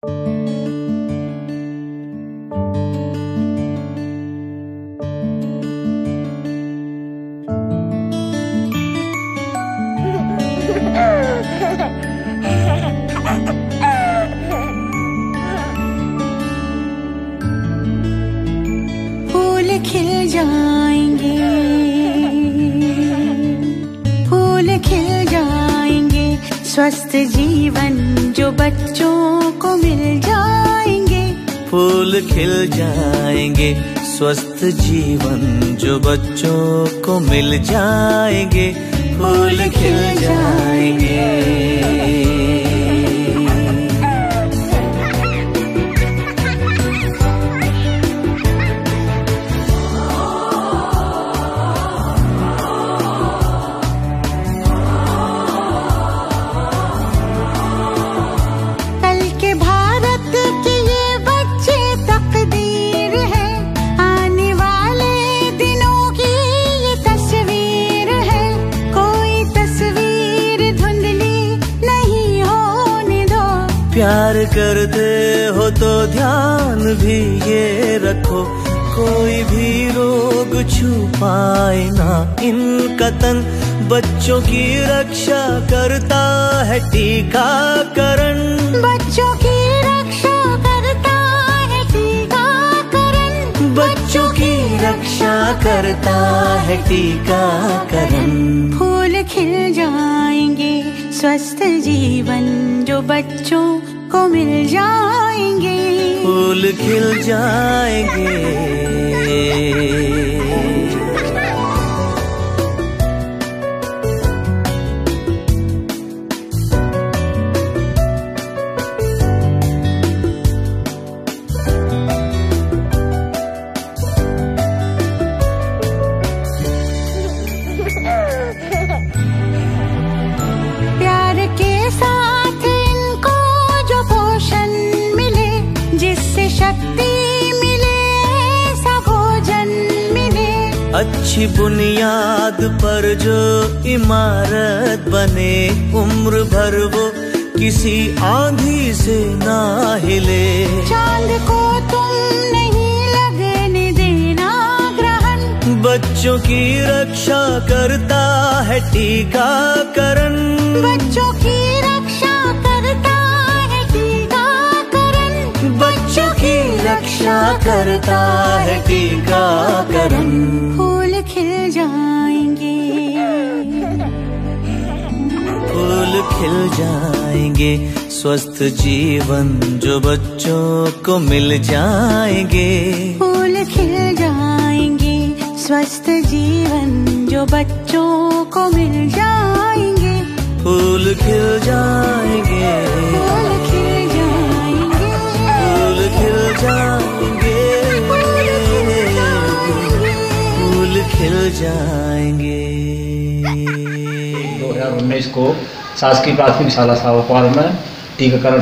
फूल खिल जाएंगे, फूल खिल जाएंगे, स्वस्थ जीवन जो बच्चों को मिल जाएंगे। फूल खिल जाएंगे, स्वस्थ जीवन जो बच्चों को मिल जाएंगे। फूल खिल जाएंगे। प्यार करते हो तो ध्यान भी ये रखो, कोई भी रोग छुपाए ना इनका तन। बच्चों की रक्षा करता है टीकाकरण, बच्चों की रक्षा करता है टीकाकरण, बच्चों की रक्षा करता है टीकाकरण। फूल खिल जाएंगे, स्वस्थ जीवन जो बच्चों को मिल जाएंगे। फूल खिल जाएंगे। प्यार के साथ इनको जो पोषण मिले, जिससे शक्ति मिले, ऐसा भोजन मिले। अच्छी बुनियाद पर जो इमारत बने, उम्र भर वो किसी आंधी से ना हिले। चांद को तुम नहीं लगने देना ग्रहण, बच्चों की रक्षा करता है टीकाकरण, बच्चों की रक्षा करता है टीकाकरण, बच्चों की रक्षा करता है टीकाकरण। फूल खिल जाएंगे, फूल खिल जाएंगे, स्वस्थ जीवन जो बच्चों को मिल जाएंगे। फूल खिल जाएंगे, स्वस्थ जीवन जो बच्चों को मिल जाएंगे। फूल खिल जाएंगे, फूल खिल जाएंगे, फूल खिल जाएंगे, फूल खिल जाएंगे। 2019 को शासकीय प्राथमिक शाला सावपार में टीकाकरण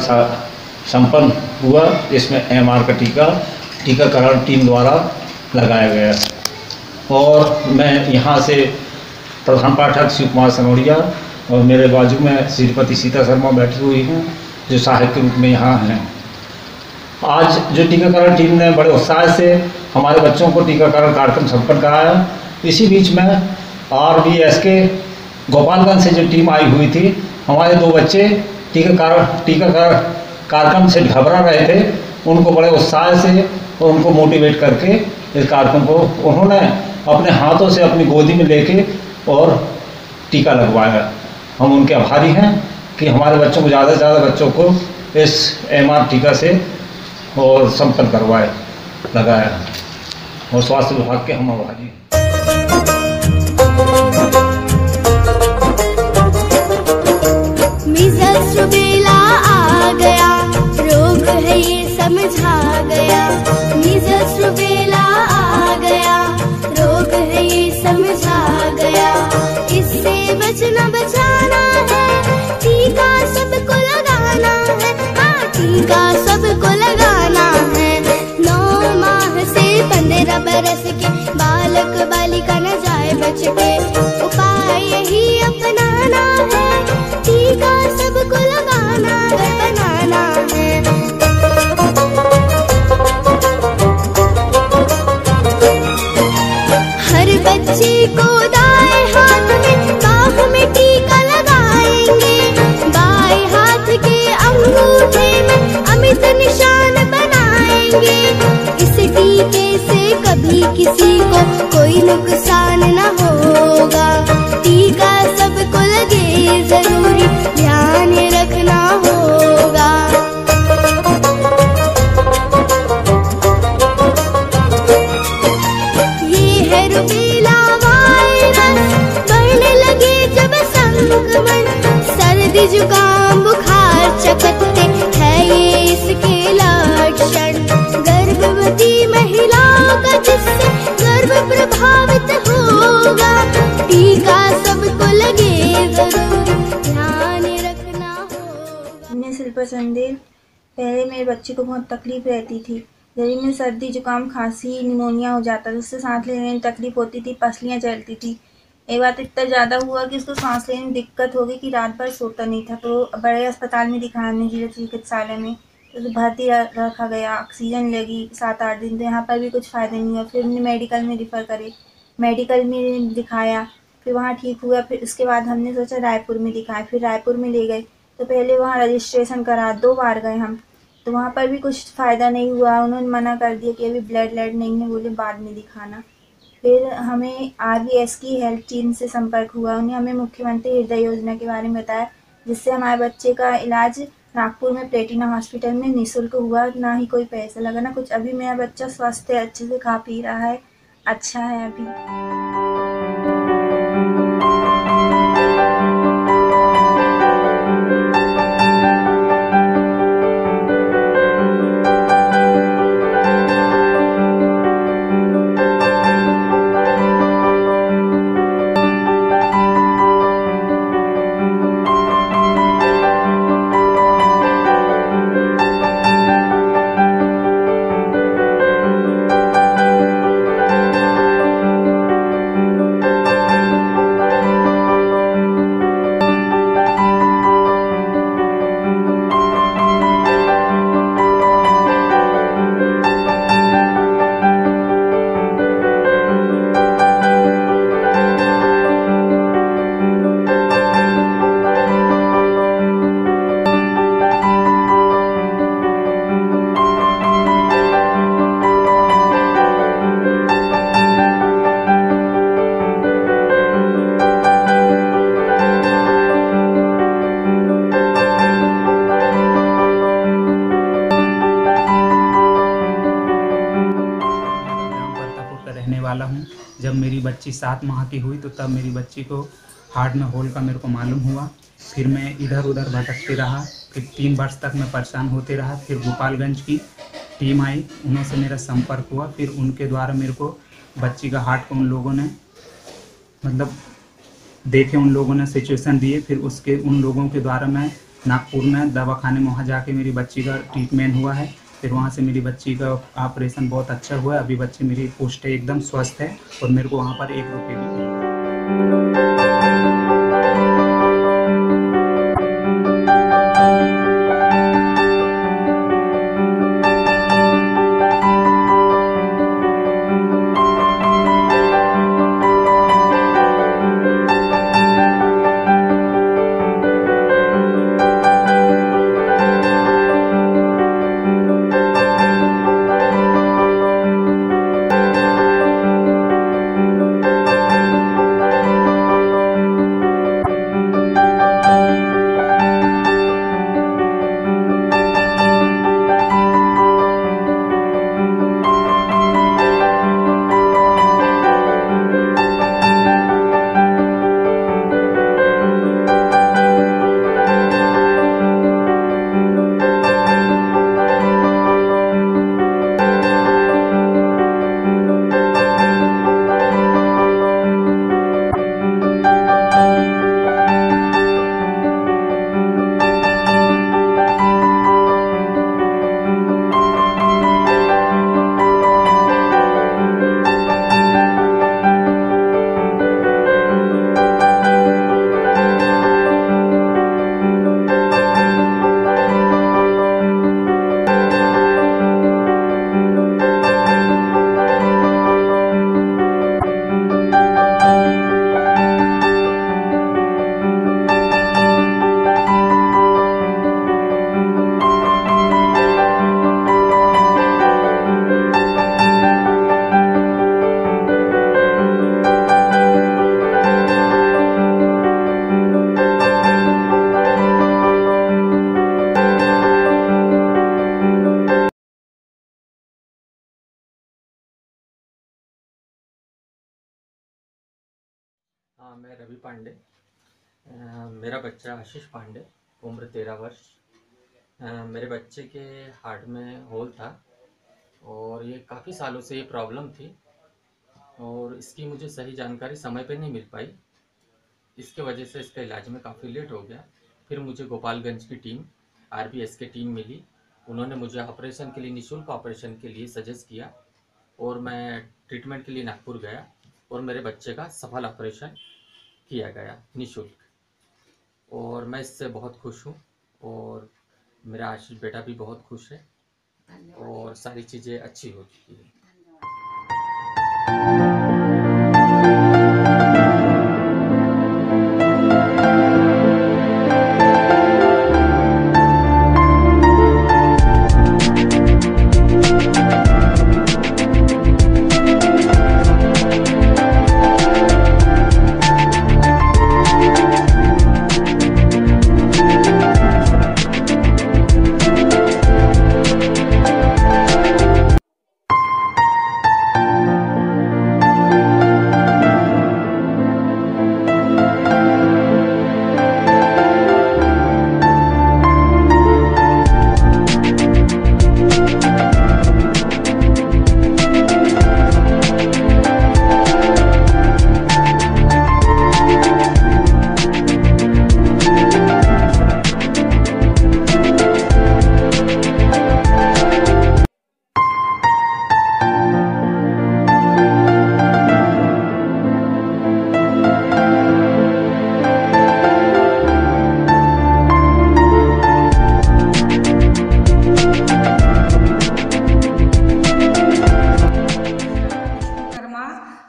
संपन्न हुआ। इसमें MR का टीकाकरण टीम द्वारा लगाया गया और मैं यहाँ से प्रधान पाठक शिव कुमार सनोड़िया और मेरे बाजू में श्रीमती सीता शर्मा बैठी हुई हैं जो सहायक के रूप में यहाँ हैं। आज जो टीकाकरण टीम ने बड़े उत्साह से हमारे बच्चों को टीकाकरण कार्यक्रम संपन्न कराया। इसी बीच में RBSK गोपालगंज से जो टीम आई हुई थी, हमारे 2 बच्चे टीकाकरण कार्यक्रम से घबरा रहे थे। उनको बड़े उत्साह से और उनको मोटिवेट करके इस कार्यक्रम को उन्होंने अपने हाथों से अपनी गोदी में लेके और टीका लगवाया। हम उनके आभारी हैं कि हमारे बच्चों को ज़्यादा से ज़्यादा बच्चों को इस MR टीका से और संपन्न लगाया और स्वास्थ्य विभाग के हम आभारी हैं। मीज़ल्स रूबेला आ गया, रोग है ये समझा गया। मीज़ल्स रूबेला आ गया, रोग है ये समझा गया। इससे बचना बचाना है, टीका सबको लगाना है। हाँ, टीका सबको लगाना है। 9 माह से 15 बरस के बालक बालिका न जाए बच के। उपाय यही अपनाना है, टीका सबको लगाना है, बनाना है। सख्त निशान बनाएंगे। इस टीके से कभी किसी को कोई नुकसान न होगा। टीका सबको लगे जरूरी, ध्यान रखना होगा। ये है रूबेला वायरस, बढ़ने लगे जब संक्रमण। सर्दी जुकाम बुखार चकत्ते है ये इसके लक्षण। गर्भवती महिलाओं का जिससे गर्भ प्रभावित होगा। टीका सबको लगे जरूरी, ध्यान रखना होगा। मैं शिल्पा चंदेल। पहले मेरे बच्चे को बहुत तकलीफ रहती थी। जल्दी में सर्दी जुकाम खांसी निमोनिया हो जाता था, उससे सांस लेने में तकलीफ होती थी, पसलियाँ चलती थी। एक बात इतना ज़्यादा हुआ कि उसको सांस लेने में दिक्कत हो गई कि रात भर सोता नहीं था। तो बड़े अस्पताल में दिखाया हमने, जिला चिकित्सालय में। तो भर्ती रखा गया, ऑक्सीजन लगी 7-8 दिन। तो यहाँ पर भी कुछ फ़ायदा नहीं हुआ। फिर हमने मेडिकल में रिफ़र करे, मेडिकल में दिखाया, फिर वहाँ ठीक हुआ। फिर उसके बाद हमने सोचा रायपुर में दिखाएं, फिर रायपुर में ले गए। तो पहले वहाँ रजिस्ट्रेशन करा, 2 बार गए हम। तो वहाँ पर भी कुछ फ़ायदा नहीं हुआ। उन्होंने मना कर दिया कि अभी ब्लड नहीं है, बोले बाद में दिखाना। फिर हमें RBS की हेल्थ टीम से संपर्क हुआ। उन्हें हमें मुख्यमंत्री हृदय योजना के बारे में बताया, जिससे हमारे बच्चे का इलाज नागपुर में प्लेटिना हॉस्पिटल में निःशुल्क हुआ। ना ही कोई पैसा लगा ना कुछ। अभी मेरा बच्चा स्वस्थ है, अच्छे से खा पी रहा है, अच्छा है अभी। वाला हूँ। जब मेरी बच्ची 7 माह की हुई तो तब मेरी बच्ची को हार्ट में होल का मेरे को मालूम हुआ। फिर मैं इधर उधर भटकते रहा। फिर 3 वर्ष तक मैं परेशान होते रहा। फिर गोपालगंज की टीम आई, उन्हीं से मेरा संपर्क हुआ। फिर उनके द्वारा मेरे को बच्ची का हार्ट को उन लोगों ने मतलब देखे, उन लोगों ने सिचुएशन दिए। फिर उसके उन लोगों के द्वारा मैं नागपुर में दवाखाने में वहाँ जाके मेरी बच्ची का ट्रीटमेंट हुआ है। फिर वहाँ से मेरी बच्ची का ऑपरेशन बहुत अच्छा हुआ है। अभी बच्ची मेरी पुष्ट है, एकदम स्वस्थ है और मेरे को वहाँ पर 1 रुपये भी नहीं। मैं रवि पांडे। मेरा बच्चा आशीष पांडे, उम्र 13 वर्ष। मेरे बच्चे के हार्ट में होल था और ये काफ़ी सालों से ये प्रॉब्लम थी और इसकी मुझे सही जानकारी समय पे नहीं मिल पाई। इसके वजह से इसका इलाज में काफ़ी लेट हो गया। फिर मुझे गोपालगंज की टीम, RBS की टीम मिली। उन्होंने मुझे ऑपरेशन के लिए, निःशुल्क ऑपरेशन के लिए सजेस्ट किया और मैं ट्रीटमेंट के लिए नागपुर गया और मेरे बच्चे का सफल ऑपरेशन किया गया निःशुल्क। और मैं इससे बहुत खुश हूँ और मेरा आशीष बेटा भी बहुत खुश है और सारी चीज़ें अच्छी हो चुकी है।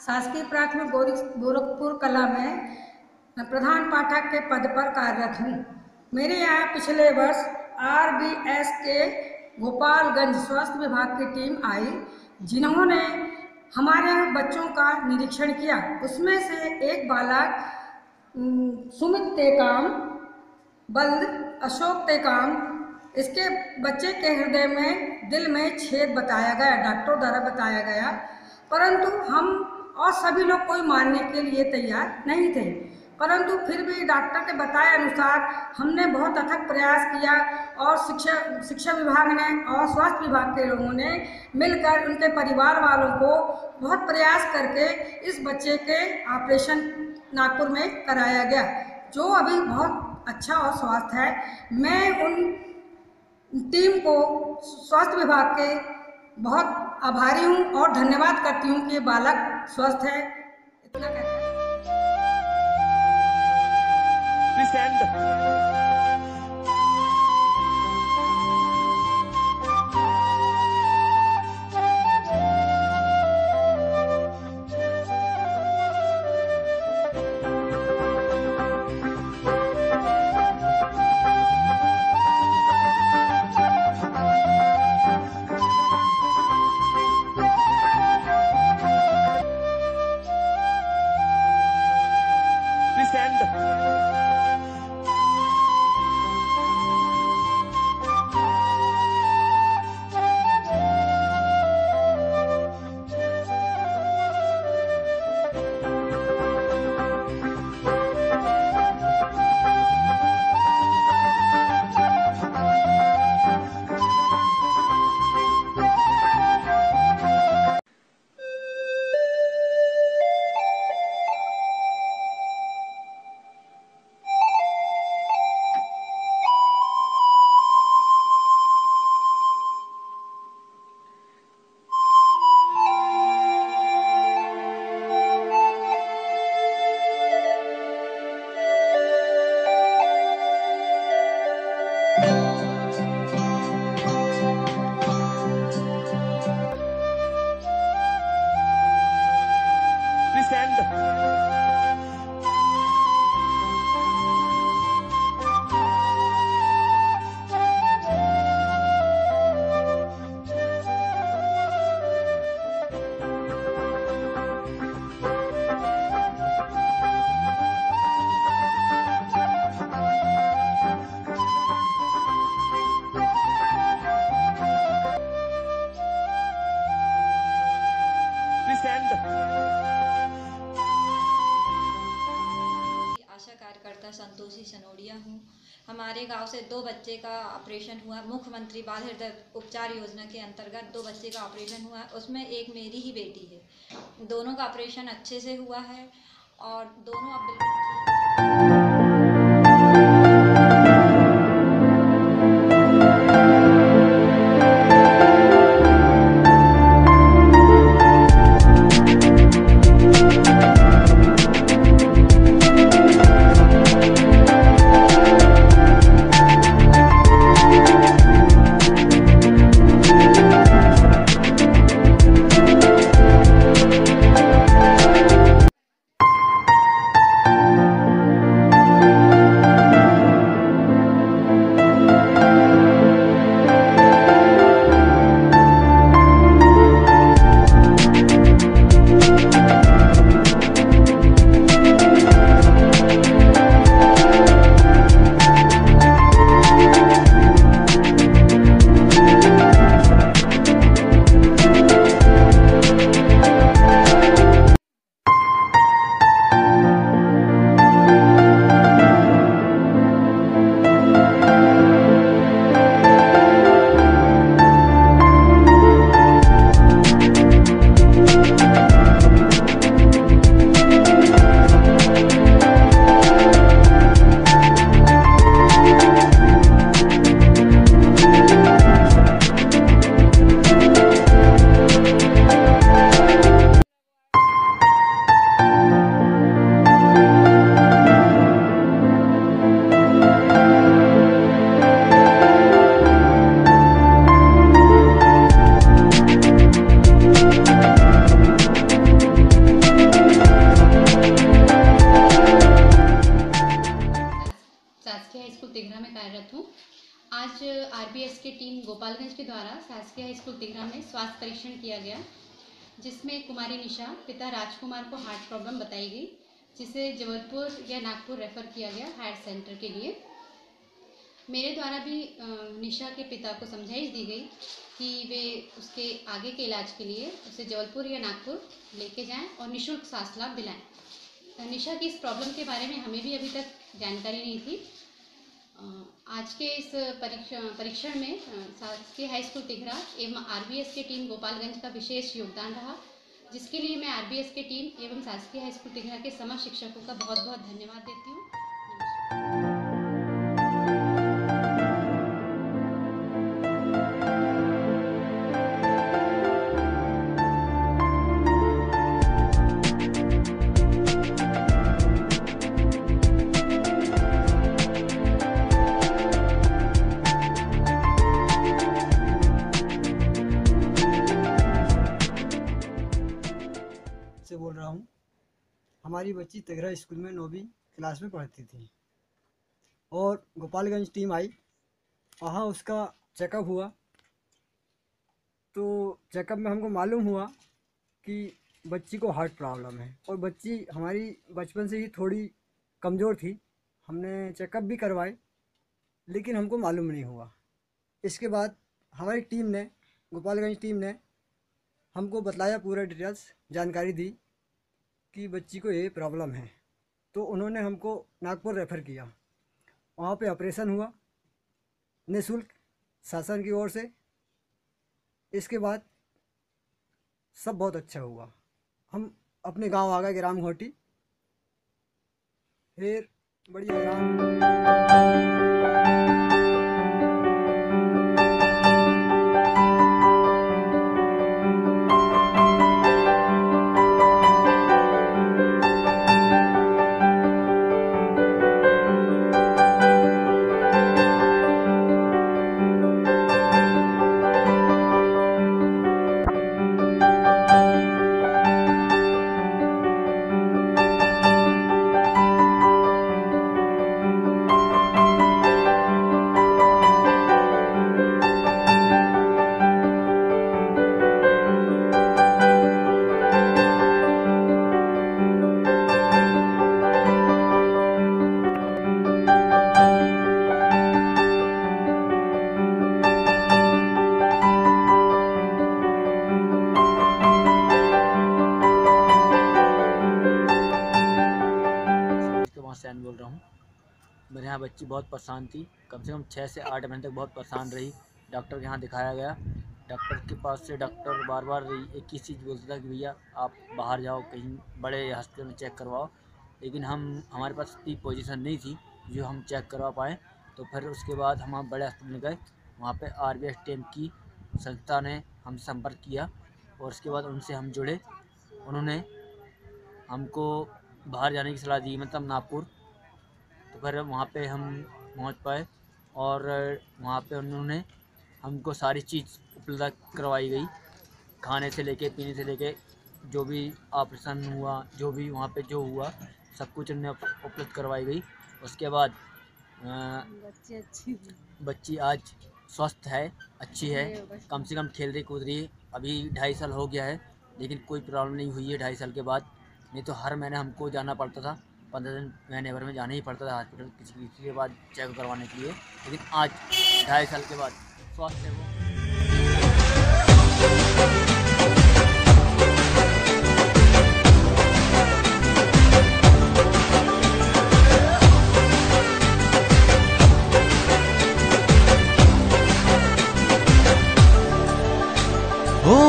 शासकीय प्राथमिक गोरखपुर कला में प्रधान पाठक के पद पर कार्यरत हूँ। मेरे यहाँ पिछले वर्ष RBS के गोपालगंज स्वास्थ्य विभाग की टीम आई, जिन्होंने हमारे बच्चों का निरीक्षण किया। उसमें से एक बालक सुमित टेकाम, बल्द अशोक टेकाम, इसके बच्चे के हृदय में, दिल में छेद बताया गया, डॉक्टरों द्वारा बताया गया, परंतु हम और सभी लोग कोई मानने के लिए तैयार नहीं थे। परंतु फिर भी डॉक्टर के बताए अनुसार हमने बहुत अथक प्रयास किया और शिक्षा विभाग ने और स्वास्थ्य विभाग के लोगों ने मिलकर उनके परिवार वालों को बहुत प्रयास करके इस बच्चे के ऑपरेशन नागपुर में कराया गया, जो अभी बहुत अच्छा और स्वस्थ है। मैं उन टीम को, स्वास्थ्य विभाग के बहुत आभारी हूँ और धन्यवाद करती हूँ कि ये बालक स्वस्थ है। इतना कहते हैं। गांव से 2 बच्चे का ऑपरेशन हुआ। मुख्यमंत्री बाल हृदय उपचार योजना के अंतर्गत 2 बच्चे का ऑपरेशन हुआ, उसमें एक मेरी ही बेटी है। दोनों का ऑपरेशन अच्छे से हुआ है और दोनों अब बिल्कुल ठीक हैं। आज आरबीएस की टीम गोपालगंज के द्वारा शासकीय हाई स्कूल तिघरा में स्वास्थ्य परीक्षण किया गया, जिसमें कुमारी निशा पिता राजकुमार को हार्ट प्रॉब्लम बताई गई, जिसे जबलपुर या नागपुर रेफर किया गया हार्ट सेंटर के लिए। मेरे द्वारा भी निशा के पिता को समझाइश दी गई कि वे उसके आगे के इलाज के लिए उसे जबलपुर या नागपुर लेके जाएं और निःशुल्क स्वास्थ्य लाभ दिलाएं। निशा की इस प्रॉब्लम के बारे में हमें भी अभी तक जानकारी नहीं थी। आज के इस परीक्षण में शासकीय हाई स्कूल तिघरा एवं आरबीएस की टीम गोपालगंज का विशेष योगदान रहा, जिसके लिए मैं आरबीएस की टीम एवं शासकीय हाई स्कूल तिघरा के समस्त शिक्षकों का बहुत बहुत धन्यवाद देती हूँ। से बोल रहा हूँ। हमारी बच्ची तिघरा स्कूल में 9वीं क्लास में पढ़ती थी और गोपालगंज टीम आई, वहाँ उसका चेकअप हुआ। तो चेकअप में हमको मालूम हुआ कि बच्ची को हार्ट प्रॉब्लम है और बच्ची हमारी बचपन से ही थोड़ी कमज़ोर थी। हमने चेकअप भी करवाए लेकिन हमको मालूम नहीं हुआ। इसके बाद हमारी टीम ने, गोपालगंज टीम ने हमको बतलाया, पूरा डिटेल्स जानकारी दी कि बच्ची को ये प्रॉब्लम है। तो उन्होंने हमको नागपुर रेफ़र किया, वहाँ पे ऑपरेशन हुआ निःशुल्क शासन की ओर से। इसके बाद सब बहुत अच्छा हुआ। हम अपने गांव आ गए, ग्राम घोटी, फिर बढ़िया बच्ची बहुत परेशान थी, कम से कम 6 से 8 महीने तक बहुत परेशान रही। डॉक्टर के यहाँ दिखाया गया, डॉक्टर के पास से डॉक्टर बार बार एक ही चीज़ बोलता था कि भैया आप बाहर जाओ, कहीं बड़े हॉस्पिटल में चेक करवाओ, लेकिन हमारे पास इतनी पोजीशन नहीं थी जो हम चेक करवा पाएँ। तो फिर उसके बाद हम बड़े हॉस्पिटल में गए, वहाँ पे RBS टीम की संस्था ने हमसे संपर्क किया और उसके बाद उनसे हम जुड़े। उन्होंने हमको बाहर जाने की सलाह दी, मतलब नागपुर। तो फिर वहाँ पे हम पहुँच पाए और वहाँ पे उन्होंने हमको सारी चीज़ उपलब्ध करवाई गई, खाने से लेके पीने से लेके जो भी ऑपरेशन हुआ, जो भी वहाँ पे जो हुआ सब कुछ उन्हें उपलब्ध करवाई गई। उसके बाद बच्ची आज स्वस्थ है, अच्छी है, कम से कम खेल रही कूद रही है। अभी 2.5 साल हो गया है, लेकिन कोई प्रॉब्लम नहीं हुई है 2.5 साल के बाद। नहीं तो हर महीने हमको जाना पड़ता था, 15 दिन महीने भर में जाना ही पड़ता था हॉस्पिटल किसी के बाद चेक करवाने के लिए। लेकिन आज 2.5 साल के बाद स्वस्थ है वो।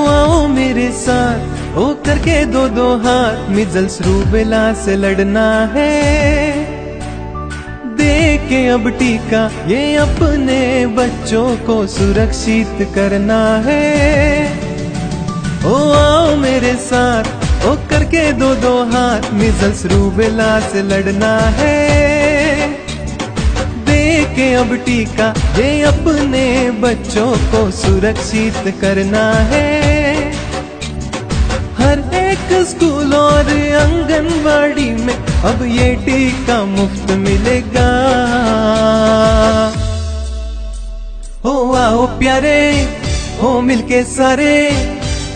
आओ मेरे साथ, ओ करके दो हाथ, मिजल्स रूबेला से लड़ना है। दे के अब टीका ये अपने बच्चों को सुरक्षित करना है। ओ आओ मेरे साथ, ओ करके दो हाथ, मिजल्स रूबेला से लड़ना है। के अब टीका ये अपने बच्चों को सुरक्षित करना है। हर एक स्कूल और आंगनबाड़ी में अब ये टीका मुफ्त मिलेगा। हो आओ प्यारे, हो मिलके सारे,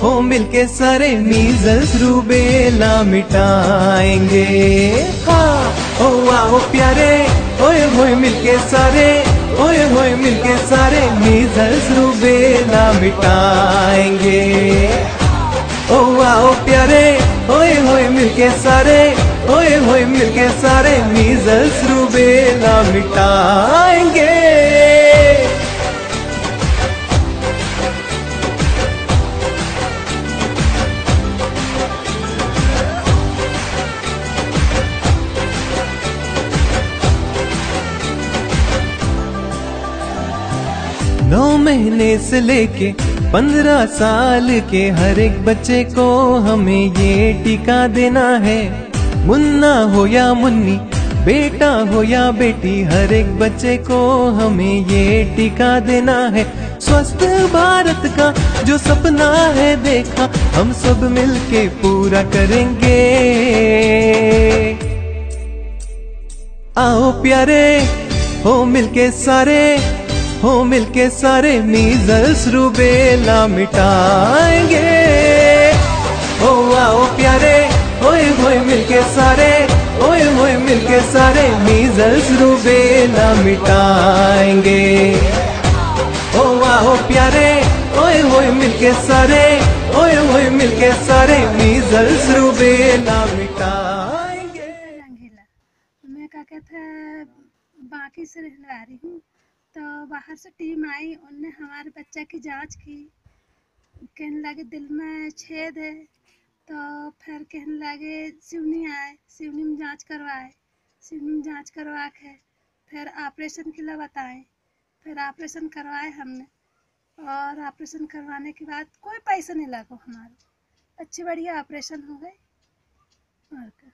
हो मिलके सारे मीजल्स रूबेला मिटाएंगे। हाँ हो आओ प्यारे, ओए होए मिलके सारे, ओए होए मिलके सारे मीजल्स रूबेला मिटाएंगे। ओ आओ प्यारे, ओए होए मिलके सारे, ओए होए मिलके सारे मीजल्स रूबेला मिटाएंगे। नौ महीने से लेके 15 साल के हर एक बच्चे को हमें ये टीका देना है। मुन्ना हो या मुन्नी, बेटा हो या बेटी, हर एक बच्चे को हमें ये टीका देना है। स्वस्थ भारत का जो सपना है देखा, हम सब मिलके पूरा करेंगे। आओ प्यारे, हो मिलके सारे, हो मिलके सारे मीजल्स रूबेला मिटाएंगे। ओ आओ प्यारे, ओए होए मिलके सारे, ओए होए मिलके सारे मीजल्स रूबेला मिटाएंगे। ओ आओ प्यारे, ओए होए मिलके सारे, ओए होए मिलके सारे मीजल्स रूबेला मिटाएंगे। मैं क्या कहते हैं बाकी से रहने रही हूँ, तो बाहर से टीम आई, उनने हमारे बच्चा की जांच की, कहने लगे दिल में छेद है। तो फिर कहने लगे सिवनी आए, सिवनी में जांच करवाए, सिवनी में जांच करवा के फिर ऑपरेशन के लिए बताएं, फिर ऑपरेशन करवाए हमने। और ऑपरेशन करवाने के बाद कोई पैसा नहीं लगा हमारा, अच्छी बढ़िया ऑपरेशन हो गई। और क्या।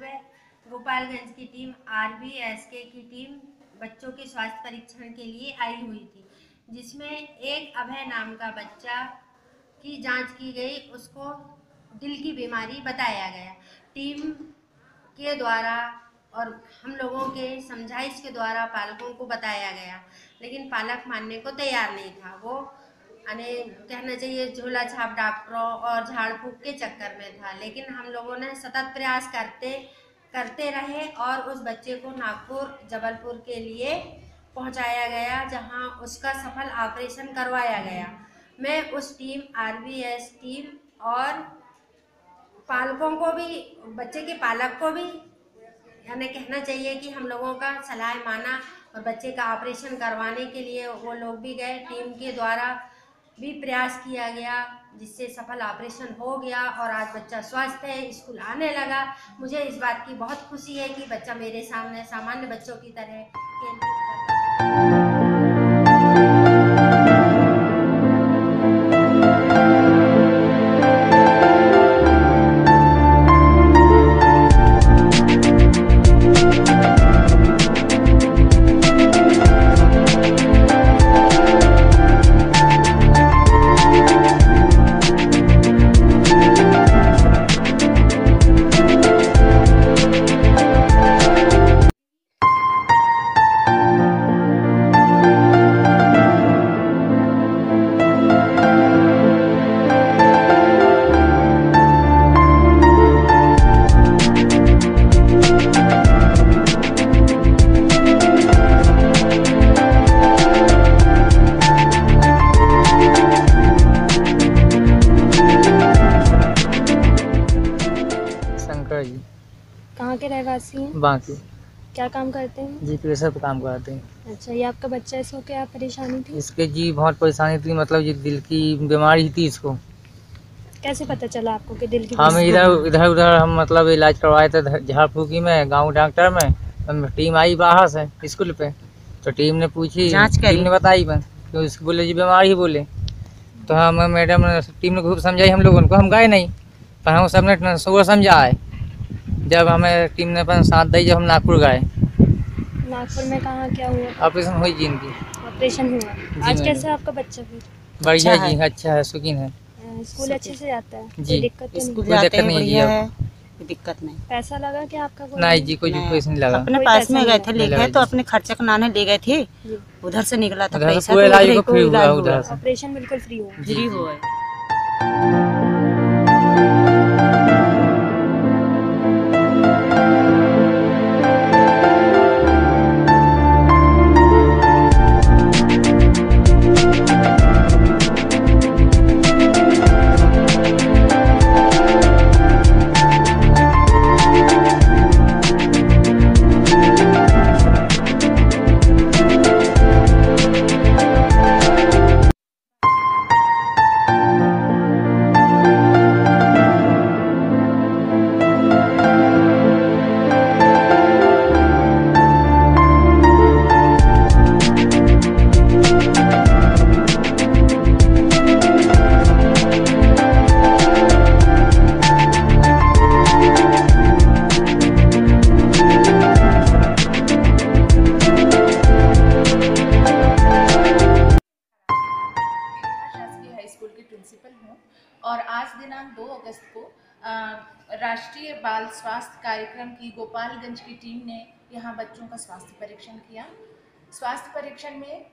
सुबह गोपालगंज की टीम RBSK की टीम बच्चों के स्वास्थ्य परीक्षण के लिए आई हुई थी, जिसमें एक अभय नाम का बच्चा की जांच की गई, उसको दिल की बीमारी बताया गया। टीम के द्वारा और हम लोगों के समझाइश के द्वारा पालकों को बताया गया, लेकिन पालक मानने को तैयार नहीं था। वो कहना चाहिए झोला छाप डॉक्टरों और झाड़ फूक के चक्कर में था। लेकिन हम लोगों ने सतत प्रयास करते रहे और उस बच्चे को नागपुर जबलपुर के लिए पहुंचाया गया, जहां उसका सफल ऑपरेशन करवाया गया। मैं उस टीम RBS टीम और पालकों को भी, बच्चे के पालक को भी हमें कहना चाहिए कि हम लोगों का सलाह माना और बच्चे का ऑपरेशन करवाने के लिए वो लोग भी गए। टीम के द्वारा भी प्रयास किया गया, जिससे सफल ऑपरेशन हो गया और आज बच्चा स्वस्थ है, स्कूल आने लगा। मुझे इस बात की बहुत खुशी है कि बच्चा मेरे सामने सामान्य बच्चों की तरह खेल कूद करता है। कहाँ के रहवासी हैं? बाकी। क्या काम करते हैं? जी प्रेशर पे काम करते हैं। अच्छा, ये आपका बच्चा, इसको क्या परेशानी थी? इसके जी बहुत परेशानी थी, मतलब ये दिल की बीमारी थी इसको। कैसे पता चला आपको कि दिल की? हम इधर उधर हम मतलब इलाज करवाए थे झाड़ फूकी में, गाँव डॉक्टर में। टीम आई बाहर से स्कूल पे, तो टीम ने पूछी, टीम ने बताई तो इसको बोले जी बीमारी ही बोले। तो हम मैडम टीम ने खूब समझाई हम लोगों को, हम गए नहीं, पर हम सबने सुबह समझा है। जब हमें टीम ने अपन साथ दी, जब हम नागपुर गए। नागपुर में कहाँ क्या हुआ? ऑपरेशन हुई जी इनकी। ऑपरेशन हुआ। आज कैसे आपका बच्चा फिर? बढ़िया जी, अच्छा है, सुकीन है। स्कूल अच्छे से जाता है? जी, कोई दिक्कत तो नहीं? कोई दिक्कत नहीं जी, कोई दिक्कत नहीं। पैसा लगा क्या आपका? नहीं जी, कोई पैसा नहीं लगा। अपने पास में गए थे लेके, तो अपने खर्चा कराने ले गए थे, उधर से निकला था पैसा, ऑपरेशन बिल्कुल फ्री हुआ। और आज दिनांक 2 अगस्त को राष्ट्रीय बाल स्वास्थ्य कार्यक्रम की गोपालगंज की टीम ने यहाँ बच्चों का स्वास्थ्य परीक्षण किया। स्वास्थ्य परीक्षण में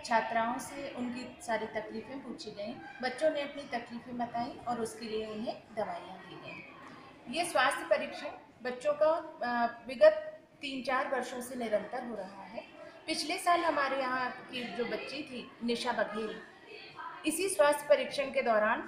छात्राओं से उनकी सारी तकलीफ़ें पूछी गईं। बच्चों ने अपनी तकलीफ़ें बताई और उसके लिए उन्हें दवाइयाँ दी गईं। ये स्वास्थ्य परीक्षण बच्चों का विगत 3-4 वर्षों से निरंतर हो रहा है। पिछले साल हमारे यहाँ की जो बच्ची थी निशा बघेल, इसी स्वास्थ्य परीक्षण के दौरान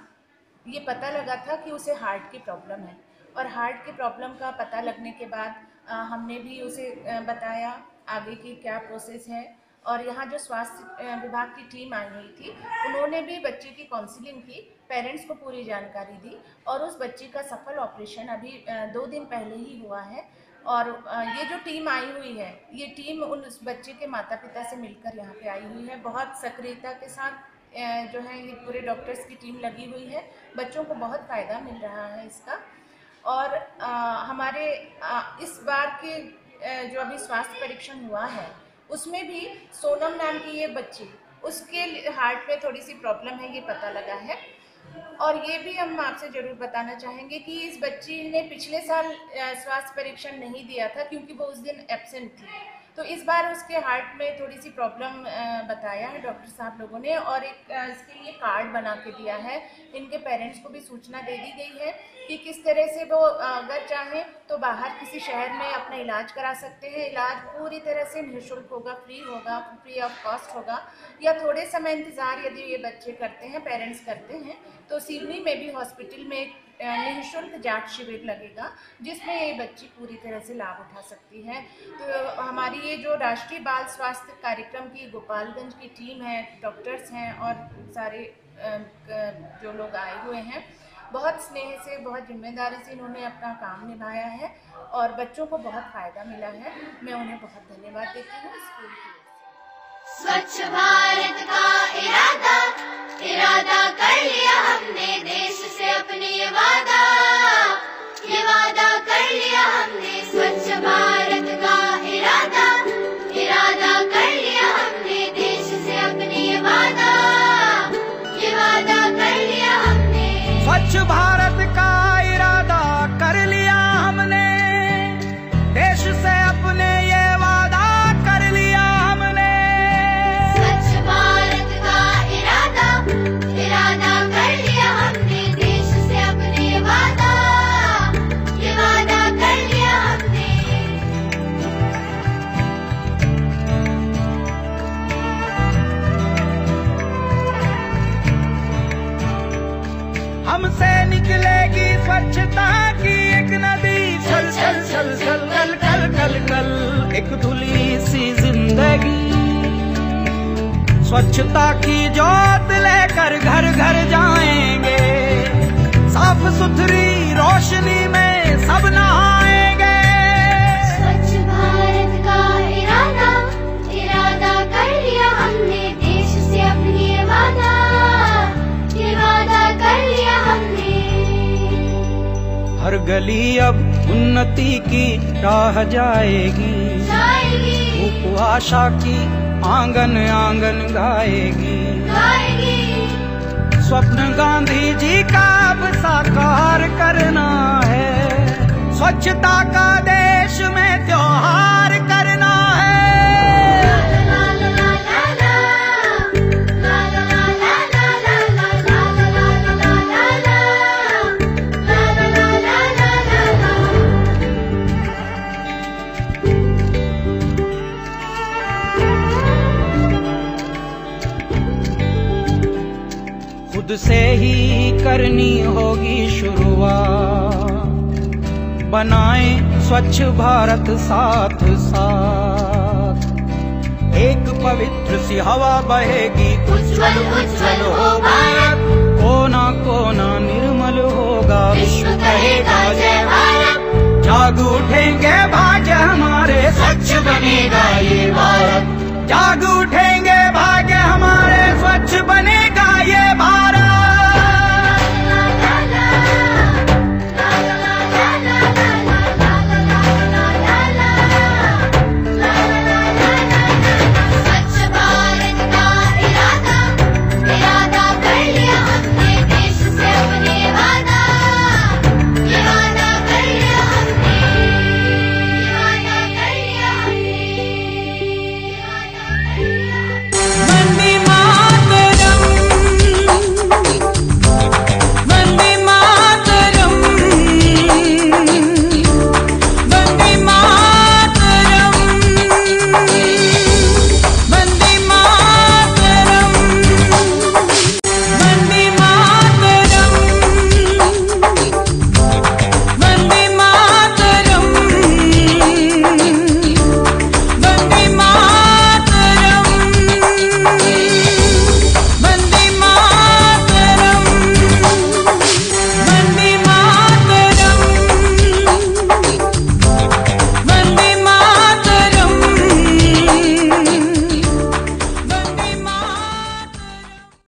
ये पता लगा था कि उसे हार्ट की प्रॉब्लम है, और हार्ट की प्रॉब्लम का पता लगने के बाद हमने भी उसे बताया आगे की क्या प्रोसेस है। और यहाँ जो स्वास्थ्य विभाग की टीम आई हुई थी, उन्होंने भी बच्चे की काउंसलिंग की, पेरेंट्स को पूरी जानकारी दी, और उस बच्ची का सफल ऑपरेशन अभी 2 दिन पहले ही हुआ है। और ये जो टीम आई हुई है, ये टीम उस बच्चे के माता पिता से मिलकर यहाँ पे आई हुई है। बहुत सक्रियता के साथ जो है ये पूरे डॉक्टर्स की टीम लगी हुई है। बच्चों को बहुत फ़ायदा मिल रहा है इसका। और हमारे इस बार के जो अभी स्वास्थ्य परीक्षण हुआ है उसमें भी सोनम नाम की ये बच्ची, उसके हार्ट में थोड़ी सी प्रॉब्लम है, ये पता लगा है। और ये भी हम आपसे ज़रूर बताना चाहेंगे कि इस बच्ची ने पिछले साल स्वास्थ्य परीक्षण नहीं दिया था क्योंकि वो उस दिन एब्सेंट थी, तो इस बार उसके हार्ट में थोड़ी सी प्रॉब्लम बताया है डॉक्टर साहब लोगों ने, और एक इसके लिए कार्ड बना के दिया है। इनके पेरेंट्स को भी सूचना दे दी गई है कि किस तरह से वो अगर चाहें तो बाहर किसी शहर में अपना इलाज करा सकते हैं। इलाज पूरी तरह से निःशुल्क होगा, फ्री होगा, फ्री ऑफ कॉस्ट होगा, या थोड़े समय इंतज़ार यदि ये बच्चे करते हैं, पेरेंट्स करते हैं, तो सिवनी में भी हॉस्पिटल में एक निःशुल्क जांच शिविर लगेगा जिसमें ये बच्ची पूरी तरह से लाभ उठा सकती है। तो हमारी ये जो राष्ट्रीय बाल स्वास्थ्य कार्यक्रम की गोपालगंज की टीम है, डॉक्टर्स हैं और सारे जो लोग आए हुए हैं, बहुत स्नेह से, बहुत जिम्मेदारी से इन्होंने अपना काम निभाया है और बच्चों को बहुत फ़ायदा मिला है। मैं उन्हें बहुत धन्यवाद देती हूँ। स्कूल की स्वच्छ भारत का इरादा कर लिया हमने, देश से अपने ये वादा कर लिया हमने। स्वच्छ भारत का इरादा कर लिया हमने, देश से अपने ये वादा कर लिया हमने। स्वच्छ भारत का इरादा कर लिया हमने, देश से अपने ये वादा कर लिया हमने। स्वच्छ भारत का इरादा कर लिया हमने, देश से अपने ये वादा कर लिया हमने। हमसे निकलेगी स्वच्छता की एक नदी, चल चल चल चल कल कल कल कल एक धुली सी जिंदगी। स्वच्छता की जोत लेकर घर घर जाएंगे, साफ सुथरी रोशनी में सब नहाएंगे। स्वच्छ भारत का इरादा कर लिया हमने, देश से अपनी ये वादा कर लिया हमने। हर गली अब उन्नति की राह जाएगी, धूप आशा की आंगन आंगन गाएगी। स्वप्न गांधी जी का अब साकार करना है, स्वच्छता का देश में त्योहार करना है। खुद से ही करनी होगी शुरुआत, बनाएं स्वच्छ भारत साथ साथ। एक पवित्र सी हवा बहेगी, उज्जवल उज्जवल हो भारत। कोना कोना निर्मल होगा, विश्व कहेगा जय भारत। जाग उठेंगे भाग्य हमारे, स्वच्छ बनेगा ये भारत। जाग उठेंगे भाग्य हमारे, स्वच्छ बनेगा ये भारत।